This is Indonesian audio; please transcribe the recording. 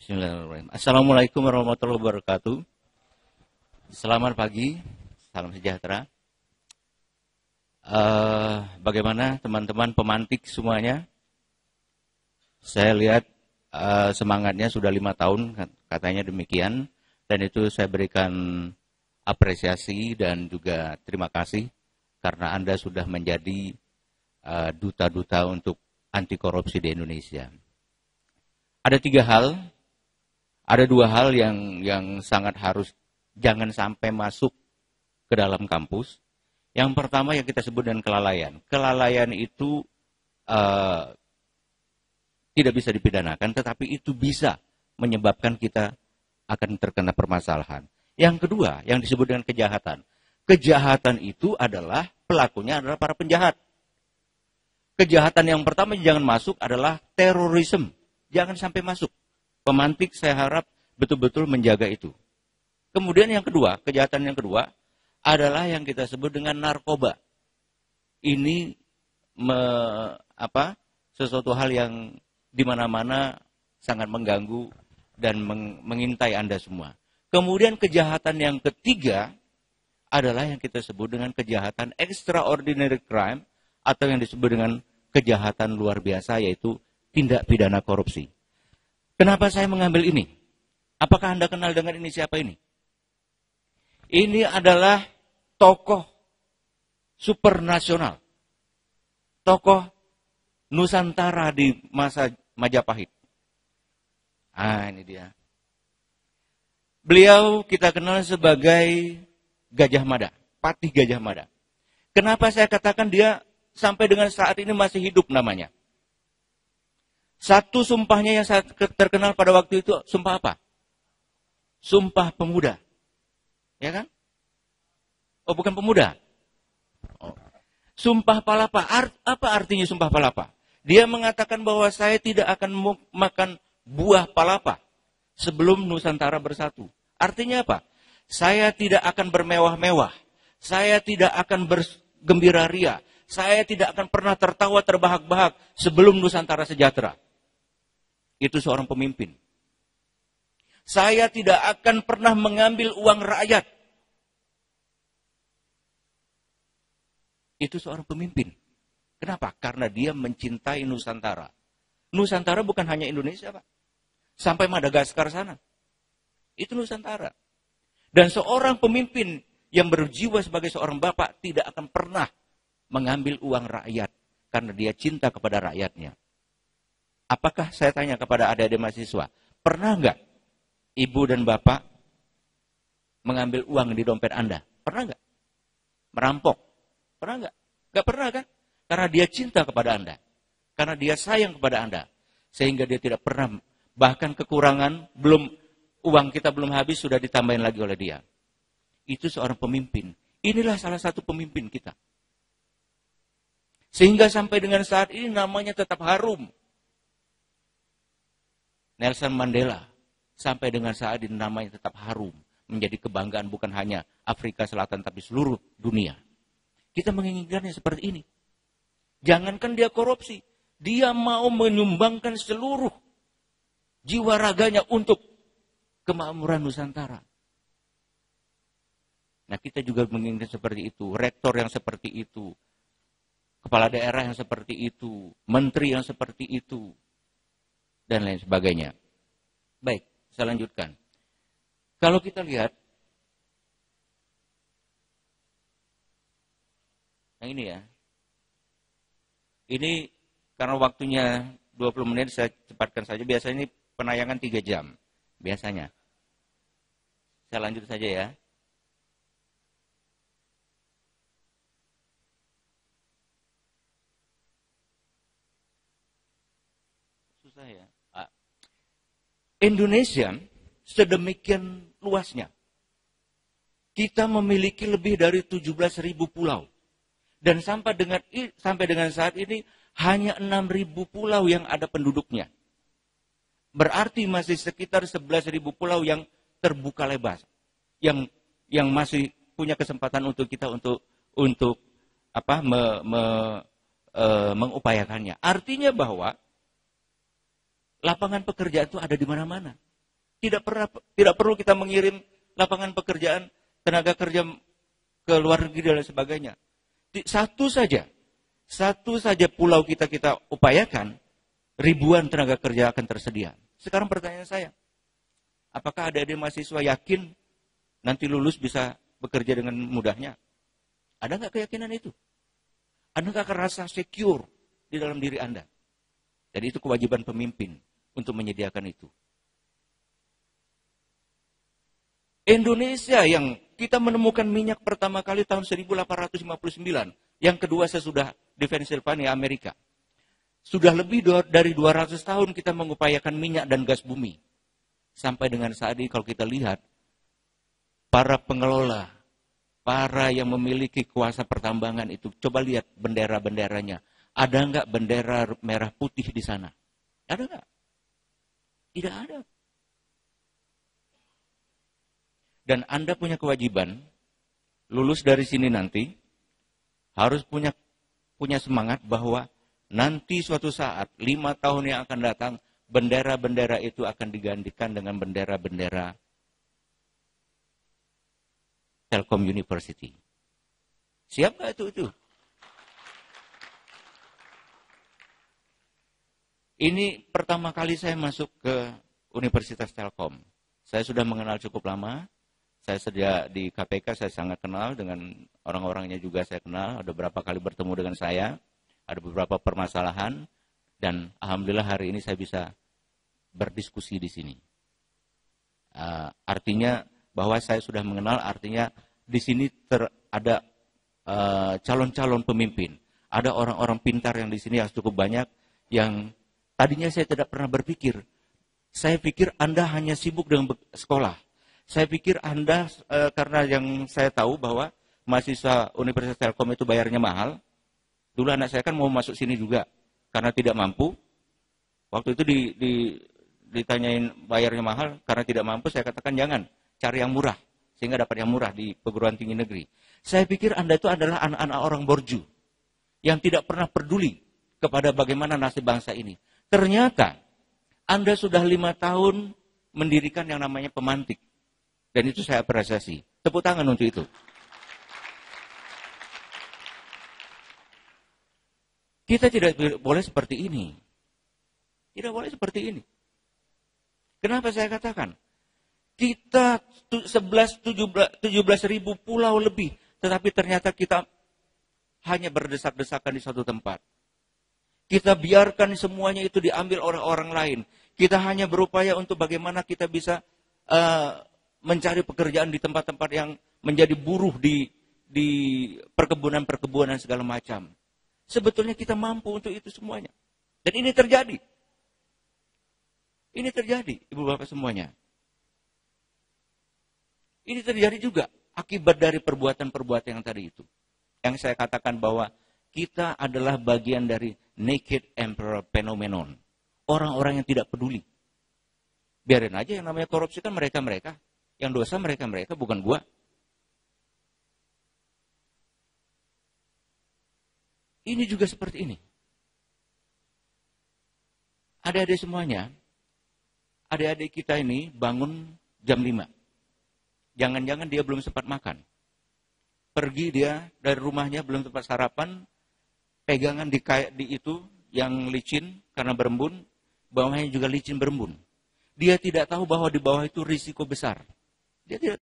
Bismillahirrahmanirrahim. Assalamualaikum warahmatullahi wabarakatuh. Selamat pagi, salam sejahtera. Bagaimana teman-teman pemantik semuanya? Saya lihat semangatnya sudah 5 tahun, katanya demikian. Dan itu saya berikan apresiasi dan juga terima kasih karena Anda sudah menjadi duta-duta untuk anti korupsi di Indonesia. Ada 2 hal yang sangat harus jangan sampai masuk ke dalam kampus. Yang pertama yang kita sebut dengan kelalaian. Kelalaian itu tidak bisa dipidanakan, tetapi itu bisa menyebabkan kita akan terkena permasalahan. Yang kedua, yang disebut dengan kejahatan. Kejahatan itu adalah, pelakunya adalah para penjahat. Kejahatan yang pertama jangan masuk adalah terorisme. Jangan sampai masuk. Pemantik saya harap betul-betul menjaga itu. Kemudian yang kedua, kejahatan yang kedua adalah yang kita sebut dengan narkoba. Ini sesuatu hal yang di mana-mana sangat mengganggu dan mengintai Anda semua. Kemudian kejahatan yang ketiga adalah yang kita sebut dengan kejahatan extraordinary crime atau yang disebut dengan kejahatan luar biasa, yaitu tindak pidana korupsi. Kenapa saya mengambil ini? Apakah Anda kenal dengan ini, siapa ini? Ini adalah tokoh supernasional. Tokoh Nusantara di masa Majapahit. Ini dia. Beliau kita kenal sebagai Gajah Mada, Patih Gajah Mada. Kenapa saya katakan dia sampai dengan saat ini masih hidup namanya? Satu sumpahnya yang sangat terkenal pada waktu itu, sumpah apa? Sumpah Pemuda. Ya kan? Oh, bukan pemuda. Oh. Sumpah Palapa. Apa artinya Sumpah Palapa? Dia mengatakan bahwa saya tidak akan makan buah palapa sebelum Nusantara bersatu. Artinya apa? Saya tidak akan bermewah-mewah. Saya tidak akan bergembira ria. Saya tidak akan pernah tertawa terbahak-bahak sebelum Nusantara sejahtera. Itu seorang pemimpin. Saya tidak akan pernah mengambil uang rakyat. Itu seorang pemimpin. Kenapa? Karena dia mencintai Nusantara. Nusantara bukan hanya Indonesia, Pak. Sampai Madagaskar sana. Itu Nusantara. Dan seorang pemimpin yang berjiwa sebagai seorang bapak tidak akan pernah mengambil uang rakyat. Karena dia cinta kepada rakyatnya. Apakah saya tanya kepada adik-adik mahasiswa, pernah enggak ibu dan bapak mengambil uang di dompet Anda? Pernah enggak? Merampok? Pernah enggak? Enggak pernah kan? Karena dia cinta kepada Anda. Karena dia sayang kepada Anda. Sehingga dia tidak pernah, bahkan kekurangan, uang kita belum habis, sudah ditambahin lagi oleh dia. Itu seorang pemimpin. Inilah salah satu pemimpin kita. Sehingga sampai dengan saat ini namanya tetap harum. Nelson Mandela, sampai dengan saat ini namanya tetap harum. Menjadi kebanggaan bukan hanya Afrika Selatan, tapi seluruh dunia. Kita menginginkannya seperti ini. Jangankan dia korupsi, dia mau menyumbangkan seluruh jiwa raganya untuk kemakmuran Nusantara. Nah, kita juga menginginkan seperti itu, rektor yang seperti itu, kepala daerah yang seperti itu, menteri yang seperti itu, dan lain sebagainya. Baik, saya lanjutkan. Kalau kita lihat, yang ini ya. Ini karena waktunya 20 menit, saya cepatkan saja. Biasanya ini penayangan 3 jam. Biasanya. Saya lanjut saja ya. Susah ya. Indonesia sedemikian luasnya. Kita memiliki lebih dari 17.000 pulau. Dan sampai dengan saat ini hanya 6.000 pulau yang ada penduduknya. Berarti masih sekitar 11.000 pulau yang terbuka lebar. Yang masih punya kesempatan untuk kita untuk mengupayakannya. Artinya bahwa lapangan pekerjaan itu ada di mana-mana. Tidak perlu kita mengirim lapangan pekerjaan, tenaga kerja ke luar negeri dan lain sebagainya. Satu saja pulau kita upayakan, ribuan tenaga kerja akan tersedia. Sekarang pertanyaan saya, apakah adik-adik mahasiswa yakin nanti lulus bisa bekerja dengan mudahnya? Ada nggak keyakinan itu? Ada nggak rasa secure di dalam diri Anda? Jadi itu kewajiban pemimpin untuk menyediakan itu. Indonesia yang kita menemukan minyak pertama kali tahun 1859, yang kedua sesudah di Pennsylvania, Amerika. Sudah lebih dari 200 tahun kita mengupayakan minyak dan gas bumi. Sampai dengan saat ini kalau kita lihat, para pengelola, para yang memiliki kuasa pertambangan itu, coba lihat bendera-benderanya. Ada nggak bendera merah putih di sana? Ada nggak? Tidak ada. Dan Anda punya kewajiban, lulus dari sini nanti, harus punya semangat bahwa nanti suatu saat, 5 tahun yang akan datang, bendera-bendera itu akan digantikan dengan bendera-bendera Telkom University. Siap nggak itu? Ini pertama kali saya masuk ke Universitas Telkom. Saya sudah mengenal cukup lama. Saya sejak di KPK saya sangat kenal dengan orang-orangnya juga saya kenal. Ada beberapa kali bertemu dengan saya. Ada beberapa permasalahan. Dan alhamdulillah hari ini saya bisa berdiskusi di sini. Artinya bahwa saya sudah mengenal, artinya di sini ada calon-calon pemimpin. Ada orang-orang pintar yang di sini yang cukup banyak, yang tadinya saya tidak pernah berpikir. Saya pikir Anda hanya sibuk dengan sekolah. Saya pikir Anda, karena yang saya tahu bahwa mahasiswa Universitas Telkom itu bayarnya mahal. Dulu anak saya kan mau masuk sini juga, karena tidak mampu. Waktu itu ditanyain bayarnya mahal, karena tidak mampu, saya katakan jangan, cari yang murah. Sehingga dapat yang murah di perguruan tinggi negeri. Saya pikir Anda itu adalah anak-anak orang borju, yang tidak pernah peduli kepada bagaimana nasib bangsa ini. Ternyata Anda sudah 5 tahun mendirikan yang namanya pemantik. Dan itu saya apresiasi. Tepuk tangan untuk itu. Kita tidak boleh seperti ini. Tidak boleh seperti ini. Kenapa saya katakan? Kita 17 ribu pulau lebih. Tetapi ternyata kita hanya berdesak-desakan di satu tempat. Kita biarkan semuanya itu diambil oleh orang lain. Kita hanya berupaya untuk bagaimana kita bisa mencari pekerjaan di tempat-tempat yang menjadi buruh di perkebunan-perkebunan segala macam. Sebetulnya kita mampu untuk itu semuanya. Dan ini terjadi. Ini terjadi, Ibu Bapak semuanya. Ini terjadi juga akibat dari perbuatan-perbuatan yang tadi itu. Yang saya katakan bahwa kita adalah bagian dari naked emperor phenomenon. Orang-orang yang tidak peduli. Biarin aja yang namanya korupsi kan mereka-mereka. Yang dosa mereka-mereka, bukan gua. Ini juga seperti ini. Adik-adik semuanya, adik-adik kita ini bangun jam 5. Jangan-jangan dia belum sempat makan. Pergi dia dari rumahnya belum sempat sarapan, pegangan di itu yang licin karena berembun, bawahnya juga licin berembun. Dia tidak tahu bahwa di bawah itu risiko besar. Dia tidak